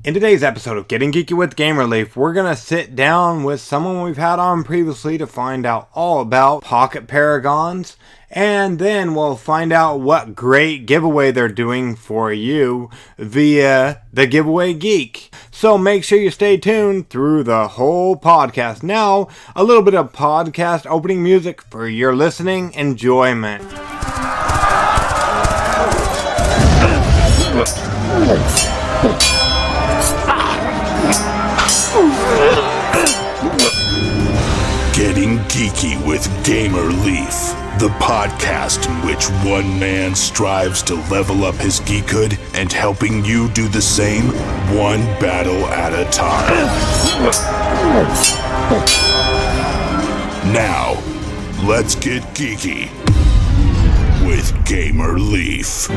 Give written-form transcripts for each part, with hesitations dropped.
In today's episode of Getting Geeky with Game Relief, we're going to sit down with someone we've had on previously to find out all about Pocket Paragons, and then we'll find out what great giveaway they're doing for you via the Giveaway Geek. So make sure you stay tuned through the whole podcast. Now, a little bit of podcast opening music for your listening enjoyment. Getting Geeky with Gamer Leaf, the podcast in which one man strives to level up his geekhood and helping you do the same one battle at a time. Now, let's get geeky with Gamer Leaf.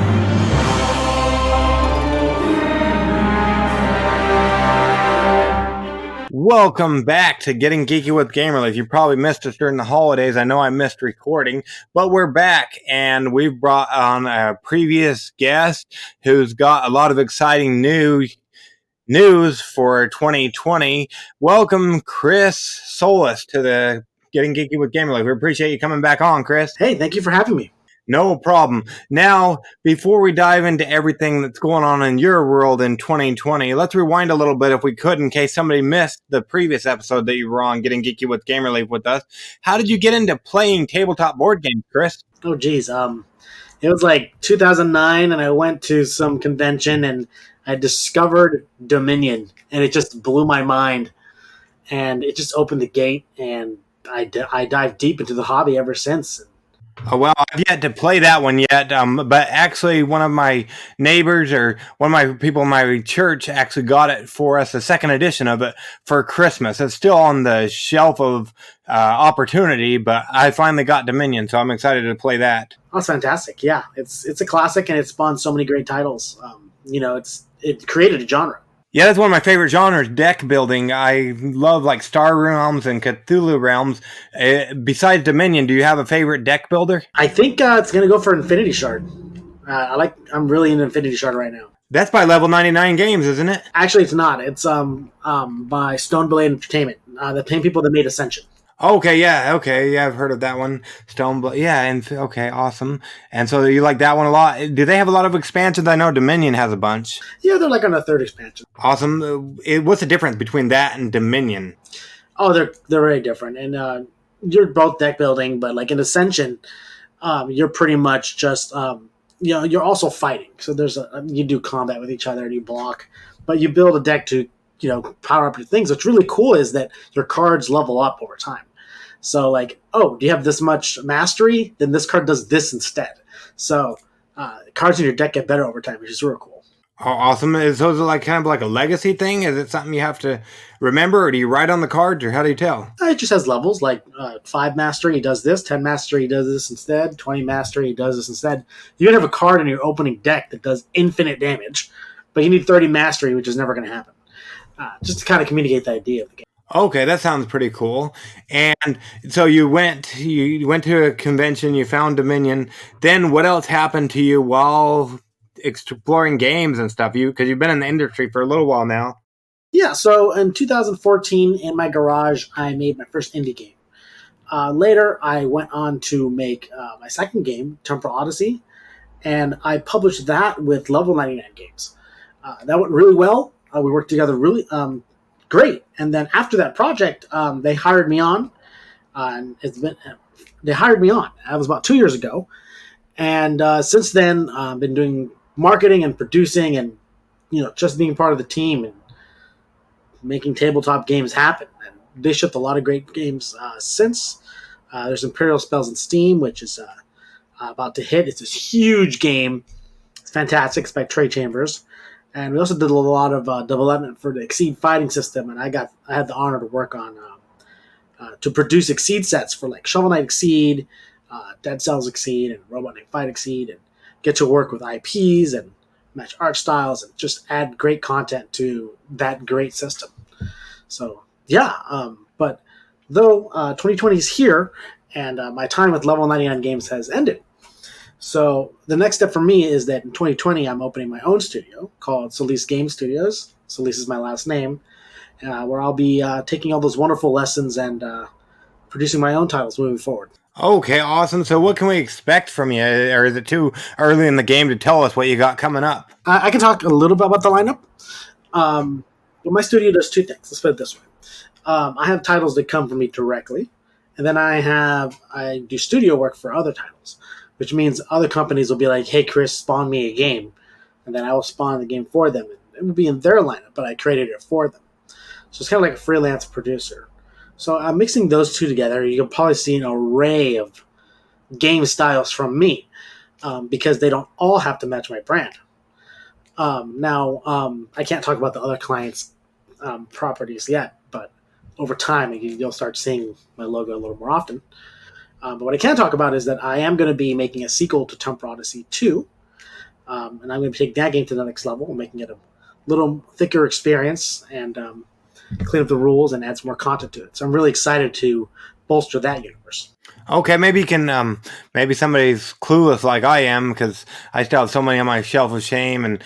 Welcome back to Getting Geeky with Gamer Life. You probably missed us during the holidays. I know I missed recording, but we're back, and we've brought on a previous guest who's got a lot of exciting news for 2020. Welcome, Chris Solis, to the Getting Geeky with Gamer Life. We appreciate you coming back on, Chris. Hey, thank you for having me. No problem. Now, before we dive into everything that's going on in your world in 2020, let's rewind a little bit if we could, in case somebody missed the previous episode that you were on, Getting Geeky with Gamer Leaf with us. How did you get into playing tabletop board games, Chris? Oh, geez. It was like 2009, and I went to some convention, and I discovered Dominion, and it just blew my mind. And it just opened the gate, and I dived deep into the hobby ever since. Oh, well, I've yet to play that one yet, but actually one of my neighbors or one of my people in my church actually got it for us, the second edition of it, for Christmas. It's still on the shelf of opportunity, but I finally got Dominion, so I'm excited to play that. Oh, it's fantastic. Yeah, it's a classic, and it spawned so many great titles. It created a genre. Yeah, that's one of my favorite genres, deck building. I love like Star Realms and Cthulhu Realms. Besides Dominion, do you have a favorite deck builder? I think it's going to go for Infinity Shard. I'm really into Infinity Shard right now. That's by Level 99 Games, isn't it? Actually, it's not. It's by Stoneblade Entertainment, the same people that made Ascension. Okay, I've heard of that one. Okay, awesome. And so you like that one a lot. Do they have a lot of expansions? I know Dominion has a bunch. Yeah, they're like on a third expansion. Awesome. What's the difference between that and Dominion? Oh, they're very different. And you're both deck building, but like in Ascension, you're pretty much just you're also fighting. So you do combat with each other and you block, but you build a deck to power up your things. What's really cool is that your cards level up over time. So like, do you have this much mastery? Then this card does this instead. So cards in your deck get better over time, which is real cool. Oh, awesome. Is it like kind of like a legacy thing? Is it something you have to remember, or do you write on the cards, or how do you tell? It just has levels, like 5 mastery, he does this, 10 mastery, he does this instead, 20 mastery, he does this instead. You can have a card in your opening deck that does infinite damage, but you need 30 mastery, which is never going to happen. Just to kind of communicate the idea of the game. Okay, that sounds pretty cool. And so you went to a convention, you found Dominion. Then what else happened to you while exploring games and stuff? Because you've been in the industry for a little while now. Yeah, so in 2014, in my garage, I made my first indie game. Later, I went on to make my second game, Temporal Odyssey, and I published that with Level 99 Games. That went really well. We worked together really great. And then after that project, they hired me on. They hired me on. That was about 2 years ago. And since then, I've been doing marketing and producing and, just being part of the team and making tabletop games happen. And they shipped a lot of great games since. There's Imperial Spells in Steam, which is about to hit. It's this huge game. It's fantastic. It's by Trey Chambers. And we also did a lot of development for the Exceed fighting system, and I had the honor to work on to produce Exceed sets for like Shovel Knight Exceed, Dead Cells Exceed, and Robot Knight Fight Exceed, and get to work with IPs and match art styles and just add great content to that great system. So yeah, but though 2020 is here and my time with Level 99 Games has ended, So the next step for me is that in 2020, I'm opening my own studio called Solis Game Studios. Solis is my last name, where I'll be taking all those wonderful lessons and producing my own titles moving forward. Okay, awesome. So what can we expect from you? Or is it too early in the game to tell us what you got coming up? I can talk a little bit about the lineup. But my studio does two things. Let's put it this way. I have titles that come from me directly, and then I do studio work for other titles, which means other companies will be like, "Hey, Chris, spawn me a game," and then I will spawn the game for them. It will be in their lineup, but I created it for them. So it's kind of like a freelance producer. So I'm mixing those two together. You'll probably see an array of game styles from me because they don't all have to match my brand. I can't talk about the other clients' properties yet, but over time you'll start seeing my logo a little more often. But what I can talk about is that I am going to be making a sequel to Temporal Odyssey 2, and I'm going to take that game to the next level, making it a little thicker experience and clean up the rules and add some more content to it. So I'm really excited to bolster that universe. Okay, maybe you can, maybe somebody's clueless like I am, because I still have so many on my shelf of shame, and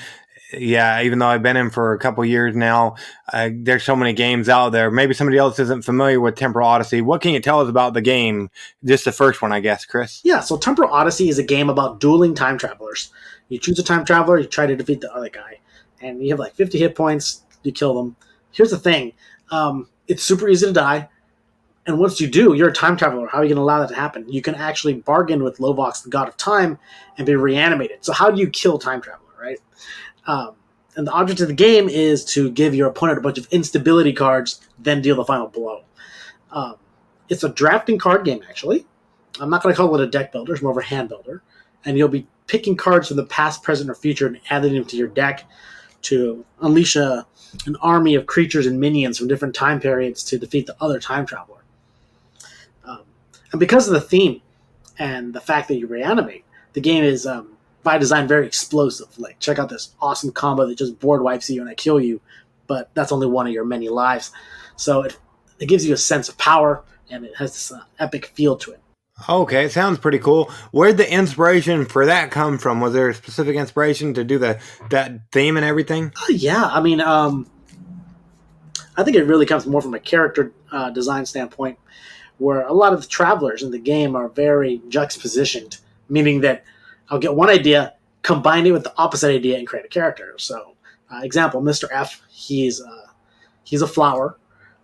yeah, even though I've been in for a couple years now, there's so many games out there. Maybe somebody else isn't familiar with Temporal Odyssey. What can you tell us about the game? Just the first one, I guess, Chris. Yeah, so Temporal Odyssey is a game about dueling time travelers. You choose a time traveler, you try to defeat the other guy, and you have like 50 hit points, you kill them. Here's the thing, it's super easy to die, and once you do, you're a time traveler. How are you going to allow that to happen? You can actually bargain with Lovox, the god of time, and be reanimated. So how do you kill time traveler, right? And the object of the game is to give your opponent a bunch of instability cards, then deal the final blow. It's a drafting card game, actually. I'm not going to call it a deck builder. It's more of a hand builder. And you'll be picking cards from the past, present, or future and adding them to your deck to unleash an army of creatures and minions from different time periods to defeat the other time traveler. And because of the theme and the fact that you reanimate, the game is by design very explosive. Like, check out this awesome combo that just board wipes you and I kill you, but that's only one of your many lives. So it gives you a sense of power, and it has this epic feel to it. Okay, sounds pretty cool. Where'd the inspiration for that come from? Was there a specific inspiration to do that theme and everything? Yeah, I mean, I think it really comes more from a character design standpoint, where a lot of the travelers in the game are very juxtapositioned, meaning that I'll get one idea, combine it with the opposite idea, and create a character. So, example, Mr. F, he's a flower,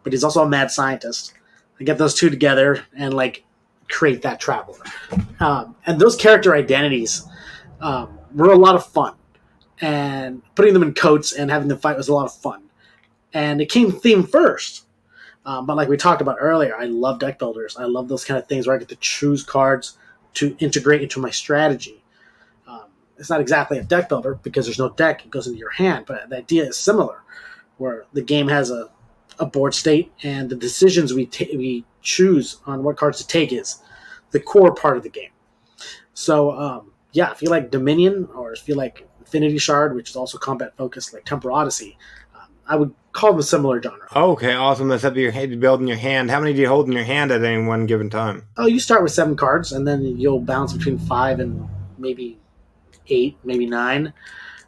but he's also a mad scientist. I get those two together and like create that traveler. And those character identities were a lot of fun. And putting them in coats and having them fight was a lot of fun. And it came theme first. But like we talked about earlier, I love deck builders. I love those kind of things where I get to choose cards to integrate into my strategy. It's not exactly a deck builder because there's no deck. It goes into your hand. But the idea is similar, where the game has a board state, and the decisions we choose on what cards to take is the core part of the game. So, if you like Dominion, or if you like Infinity Shard, which is also combat focused like Temporal Odyssey, I would call them a similar genre. Okay, awesome. That's up to your head to build in your hand. How many do you hold in your hand at any one given time? Oh, you start with 7 cards, and then you'll bounce between 5 and maybe 8, maybe 9.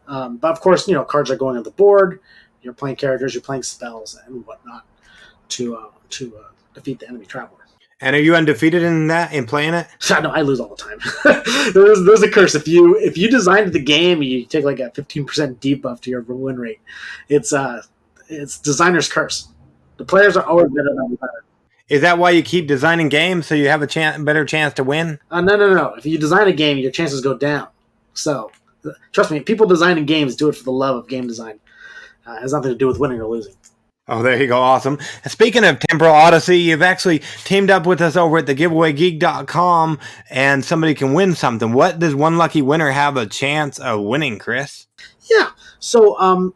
But of course, cards are going on the board. You're playing characters, you're playing spells and whatnot to defeat the enemy traveler. And are you undefeated in playing it? No, I lose all the time. there's a curse. If you designed the game, you take like a 15% debuff to your win rate. It's designer's curse. The players are always better than the player. Is that why you keep designing games, so you have a better chance to win? No. If you design a game, your chances go down. So trust me, people designing games do it for the love of game design. It has nothing to do with winning or losing. Oh, there you go. Awesome. Speaking of Temporal Odyssey, you've actually teamed up with us over at thegiveawaygeek.com, and somebody can win something. What does one lucky winner have a chance of winning, Chris? Yeah. So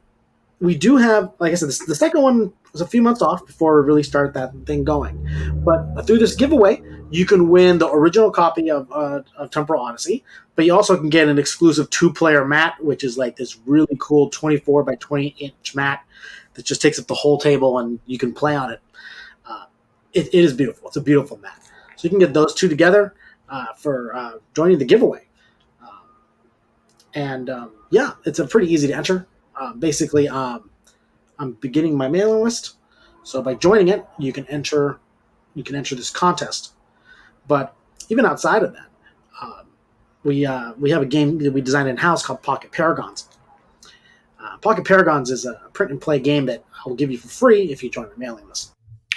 we do have, like I said, the second one was a few months off before we really started that thing going. But through this giveaway, you can win the original copy of Temporal Odyssey, but you also can get an exclusive 2-player mat, which is like this really cool 24 by 20 inch mat that just takes up the whole table and you can play on it. It is beautiful. It's a beautiful mat. So you can get those two together for joining the giveaway. And yeah, it's a pretty easy to enter. Basically, I'm beginning my mailing list, so by joining it, you can enter this contest. But even outside of that, we have a game that we designed in house called Pocket Paragons. Pocket Paragons is a print and play game that I'll give you for free if you join my mailing list.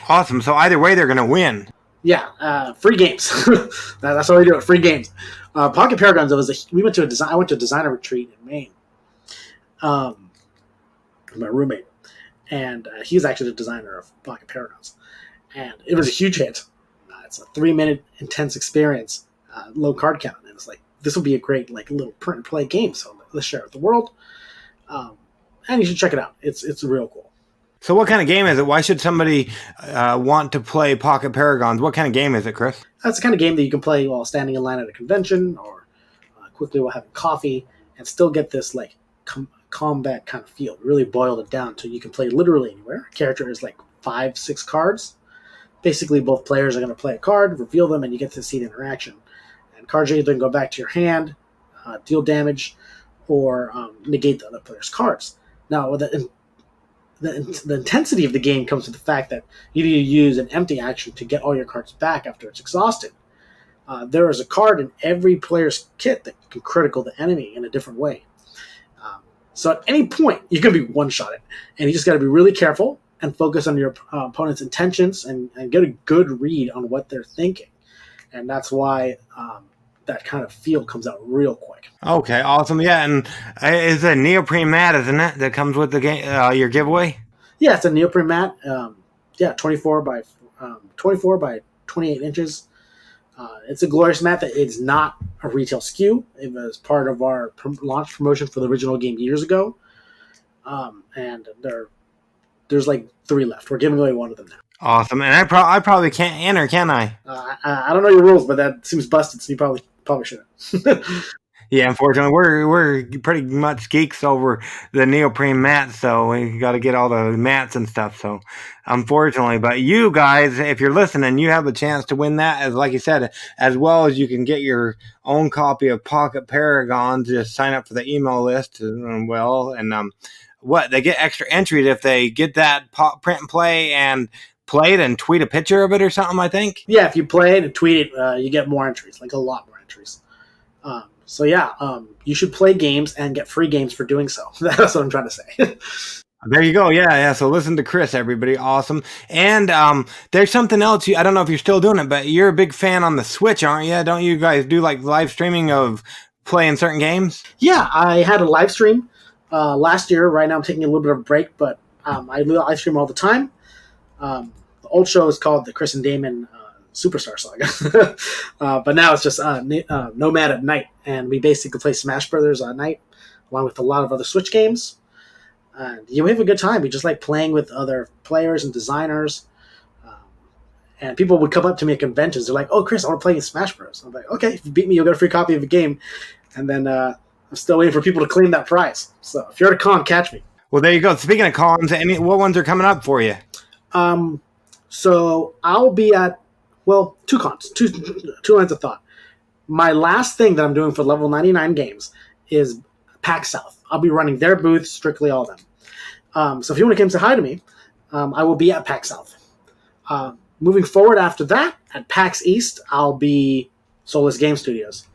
Awesome. So either way, they're going to win. Yeah, free games. That's what we do. Free games. Pocket Paragons. I went to a designer retreat in Maine. My roommate, and he's actually the designer of Pocket Paragons, and it was a huge hit. It's a 3-minute intense experience, low card count, and it's like this will be a great little print and play game. So let's share it with the world, and you should check it out. It's real cool. So what kind of game is it? Why should somebody want to play Pocket Paragons? What kind of game is it, Chris? That's the kind of game that you can play while standing in line at a convention or quickly while having coffee and still get this combat kind of feel. Really boiled it down to you can play literally anywhere. A character is 5-6 cards. Basically, both players are going to play a card, reveal them, and you get to see the interaction. And cards are either going to go back to your hand, deal damage, or negate the other player's cards. Now, the intensity of the game comes to the fact that you need to use an empty action to get all your cards back after it's exhausted. There is a card in every player's kit that can critical the enemy in a different way. So at any point, you can be one-shotted, and you just got to be really careful and focus on your opponent's intentions and get a good read on what they're thinking. And that's why that kind of feel comes out real quick. Okay, awesome. Yeah, and it's a neoprene mat, isn't it, that comes with the game, your giveaway? Yeah, it's a neoprene mat. 24 by 28 inches. It's a glorious mat that is not a retail SKU. It was part of our launch promotion for the original game years ago. And there's 3 left. We're giving away one of them now. Awesome. And I probably can't enter, can I? I don't know your rules, but that seems busted, so you probably shouldn't. Yeah, unfortunately, we're pretty much geeks over the neoprene mats, so we got to get all the mats and stuff. So, unfortunately, but you guys, if you're listening, you have a chance to win that, as like you said, as well as you can get your own copy of Pocket Paragons. Just sign up for the email list, they get extra entries if they get that print and play and play it and tweet a picture of it or something. I think. Yeah, if you play it and tweet it, you get more entries, a lot more entries. So yeah, you should play games and get free games for doing so. That's what I'm trying to say. There you go. Yeah. So listen to Chris, everybody. Awesome. And there's something else. I don't know if you're still doing it, but you're a big fan on the Switch, aren't you? Don't you guys do live streaming of playing certain games? Yeah, I had a live stream last year. Right now I'm taking a little bit of a break, but I live stream all the time. The old show is called the Chris and Damon Superstar Saga. But now it's just Nomad at night, and we basically play Smash Brothers at night, along with a lot of other Switch games. And we have a good time. We just like playing with other players and designers. And people would come up to me at conventions. They're like, "Oh, Chris, I want to play Smash Bros." I'm like, "Okay, if you beat me, you'll get a free copy of the game." And then I'm still waiting for people to claim that prize. So if you're at a con, catch me. Well, there you go. Speaking of cons, what ones are coming up for you? So I'll be at 2 cons, two lines of thought. My last thing that I'm doing for Level 99 Games is PAX South. I'll be running their booth, strictly all of them. So if you want to come say hi to me, I will be at PAX South. Moving forward after that, at PAX East, I'll be Solis Game Studios.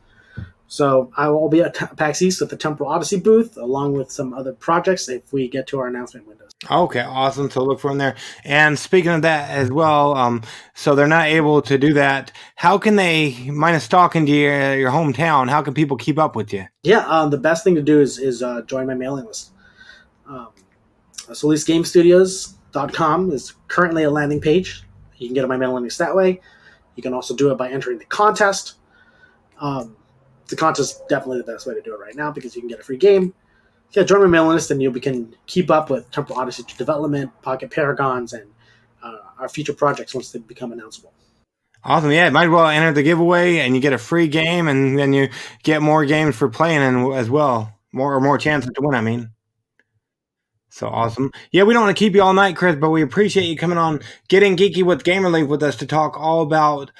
So I will be at PAX East with the Temporal Odyssey booth, along with some other projects if we get to our announcement windows. Okay, awesome. So look for them there. And speaking of that as well, so they're not able to do that. How can they, minus talking to your hometown, how can people keep up with you? Yeah, the best thing to do is join my mailing list. SolisGameStudios.com is currently a landing page. You can get on my mailing list that way. You can also do it by entering the contest. The contest is definitely the best way to do it right now because you can get a free game. Yeah, join my mailing list and you can keep up with Temporal Odyssey development, Pocket Paragons, and our future projects once they become announceable. Awesome. Yeah, might as well enter the giveaway and you get a free game and then you get more games for playing as well. More chances to win, I mean. So awesome. Yeah, we don't want to keep you all night, Chris, but we appreciate you coming on Getting Geeky with Gamerleaf with us to talk all about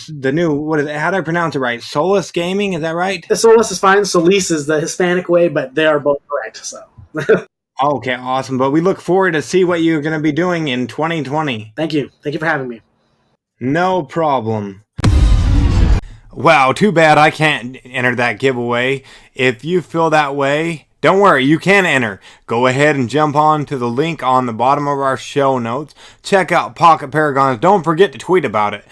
the new, what is it? How do I pronounce it right? Solis Gaming, is that right? The Solis is fine. Solis is the Hispanic way, but they are both correct. So, Okay, awesome. But we look forward to see what you're going to be doing in 2020. Thank you for having me. No problem. Wow, too bad I can't enter that giveaway. If you feel that way, don't worry, you can enter. Go ahead and jump on to the link on the bottom of our show notes. Check out Pocket Paragons. Don't forget to tweet about it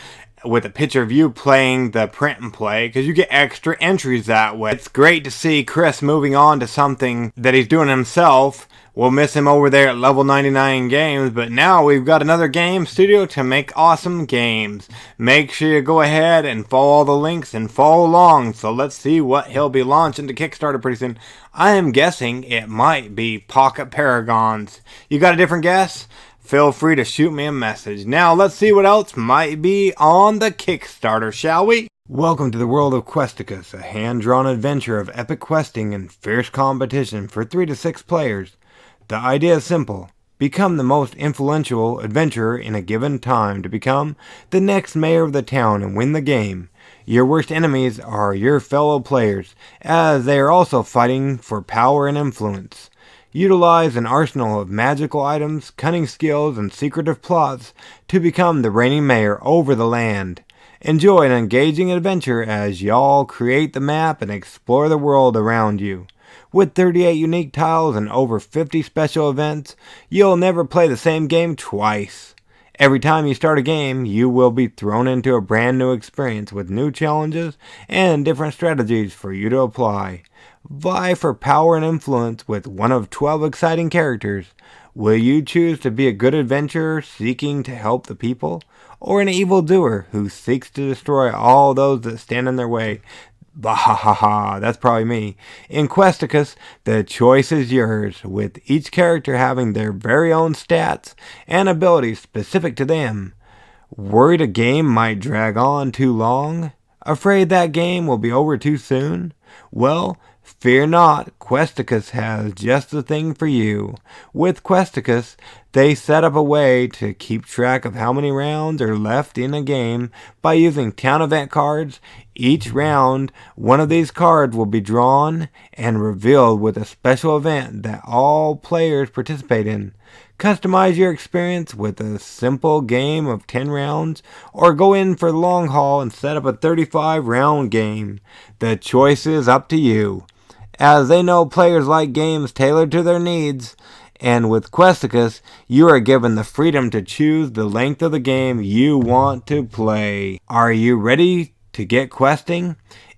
with a picture of you playing the print and play, because you get extra entries that way. It's great to see Chris moving on to something that he's doing himself. We'll miss him over there at Level 99 Games, but now we've got another game studio to make awesome games. Make sure you go ahead and follow all the links and follow along. So let's see what he'll be launching to Kickstarter pretty soon. I am guessing it might be Pocket Paragons. You got a different guess? Feel free to shoot me a message. Now let's see what else might be on the Kickstarter, shall we? Welcome to the world of Questicus, a hand-drawn adventure of epic questing and fierce competition for 3 to 6 players. The idea is simple. Become the most influential adventurer in a given time to become the next mayor of the town and win the game. Your worst enemies are your fellow players, as they are also fighting for power and influence. Utilize an arsenal of magical items, cunning skills, and secretive plots to become the reigning mayor over the land. Enjoy an engaging adventure as y'all create the map and explore the world around you. With 38 unique tiles and over 50 special events, you'll never play the same game twice. Every time you start a game, you will be thrown into a brand new experience with new challenges and different strategies for you to apply. Vie for power and influence with one of 12 exciting characters. Will you choose to be a good adventurer seeking to help the people, or an evildoer who seeks to destroy all those that stand in their way? Bahahaha, that's probably me. In Questicus, the choice is yours, with each character having their very own stats and abilities specific to them. Worried a game might drag on too long? Afraid that game will be over too soon? Well, fear not, Questicus has just the thing for you. With Questicus, they set up a way to keep track of how many rounds are left in a game by using town event cards. Each round, one of these cards will be drawn and revealed with a special event that all players participate in. Customize your experience with a simple game of 10 rounds, or go in for the long haul and set up a 35-round game. The choice is up to you, as they know players like games tailored to their needs. And with Questicus, you are given the freedom to choose the length of the game you want to play. Are you ready to get questing?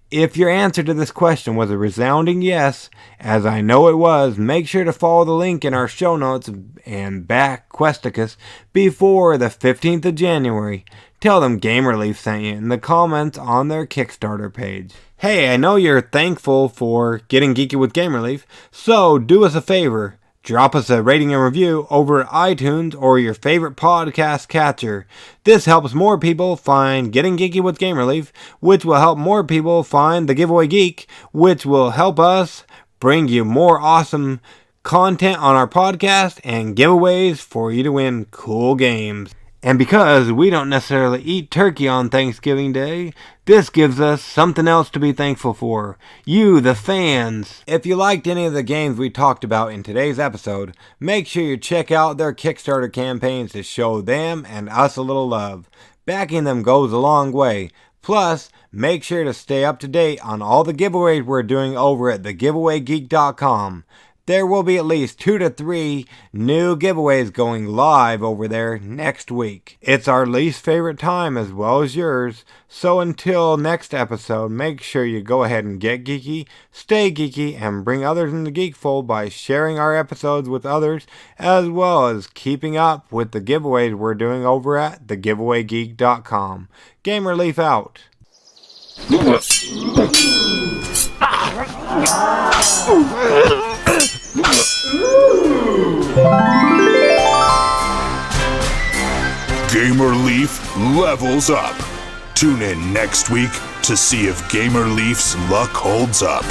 If your answer to this question was a resounding yes, as I know it was, make sure to follow the link in our show notes and back Questicus before the 15th of January. Tell them Gamerleaf sent you in the comments on their Kickstarter page. Hey, I know you're thankful for Getting Geeky with Gamerleaf, so do us a favor. Drop us a rating and review over at iTunes or your favorite podcast catcher. This helps more people find Getting Geeky with Gamerleaf, which will help more people find The Giveaway Geek, which will help us bring you more awesome content on our podcast and giveaways for you to win cool games. And because we don't necessarily eat turkey on Thanksgiving Day, this gives us something else to be thankful for. You, the fans. If you liked any of the games we talked about in today's episode, make sure you check out their Kickstarter campaigns to show them and us a little love. Backing them goes a long way. Plus, make sure to stay up to date on all the giveaways we're doing over at thegiveawaygeek.com. There will be at least 2 to 3 new giveaways going live over there next week. It's our least favorite time as well as yours. So until next episode, make sure you go ahead and get geeky, stay geeky, and bring others in the geek fold by sharing our episodes with others, as well as keeping up with the giveaways we're doing over at thegiveawaygeek.com. Gamerleaf out. Gamerleaf levels up. Tune in next week to see if Gamerleaf's luck holds up.